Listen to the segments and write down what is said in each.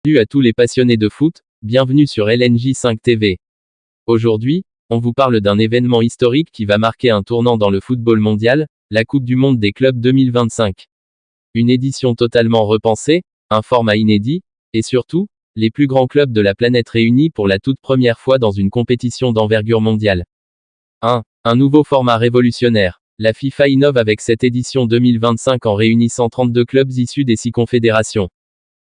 Salut à tous les passionnés de foot, bienvenue sur LNJ5 TV. Aujourd'hui, on vous parle d'un événement historique qui va marquer un tournant dans le football mondial, la Coupe du Monde des clubs 2025. Une édition totalement repensée, un format inédit, et surtout, les plus grands clubs de la planète réunis pour la toute première fois dans une compétition d'envergure mondiale. Un nouveau format révolutionnaire. La FIFA innove avec cette édition 2025 en réunissant 32 clubs issus des 6 confédérations.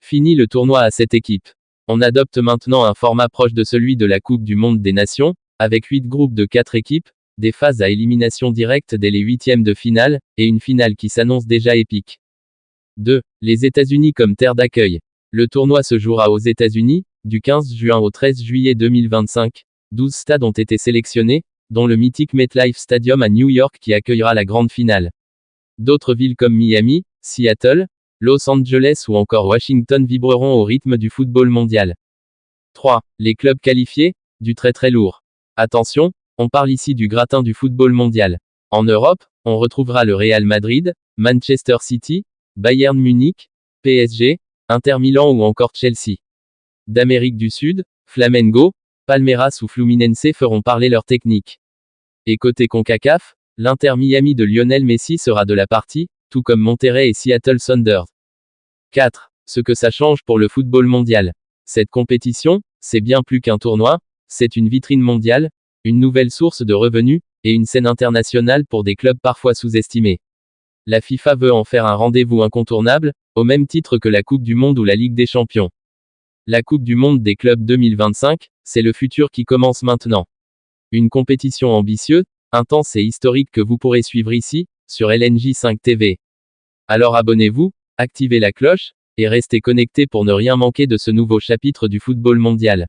Fini le tournoi à 7 équipes. On adopte maintenant un format proche de celui de la Coupe du Monde des Nations, avec 8 groupes de 4 équipes, des phases à élimination directe dès les huitièmes de finale, et une finale qui s'annonce déjà épique. 2. Les États-Unis comme terre d'accueil. Le tournoi se jouera aux États-Unis, du 15 juin au 13 juillet 2025. 12 stades ont été sélectionnés, dont le mythique MetLife Stadium à New York qui accueillera la grande finale. D'autres villes comme Miami, Seattle, Los Angeles ou encore Washington vibreront au rythme du football mondial. 3. Les clubs qualifiés, du très très lourd. Attention, on parle ici du gratin du football mondial. En Europe, on retrouvera le Real Madrid, Manchester City, Bayern Munich, PSG, Inter Milan ou encore Chelsea. D'Amérique du Sud, Flamengo, Palmeiras ou Fluminense feront parler leur technique. Et côté CONCACAF, l'Inter Miami de Lionel Messi sera de la partie, tout comme Monterrey et Seattle Sounders. 4. Ce que ça change pour le football mondial. Cette compétition, c'est bien plus qu'un tournoi, c'est une vitrine mondiale, une nouvelle source de revenus, et une scène internationale pour des clubs parfois sous-estimés. La FIFA veut en faire un rendez-vous incontournable, au même titre que la Coupe du Monde ou la Ligue des Champions. La Coupe du Monde des clubs 2025, c'est le futur qui commence maintenant. Une compétition ambitieuse, intense et historique que vous pourrez suivre ici, sur LNJ5 TV. Alors abonnez-vous, activez la cloche, et restez connectés pour ne rien manquer de ce nouveau chapitre du football mondial.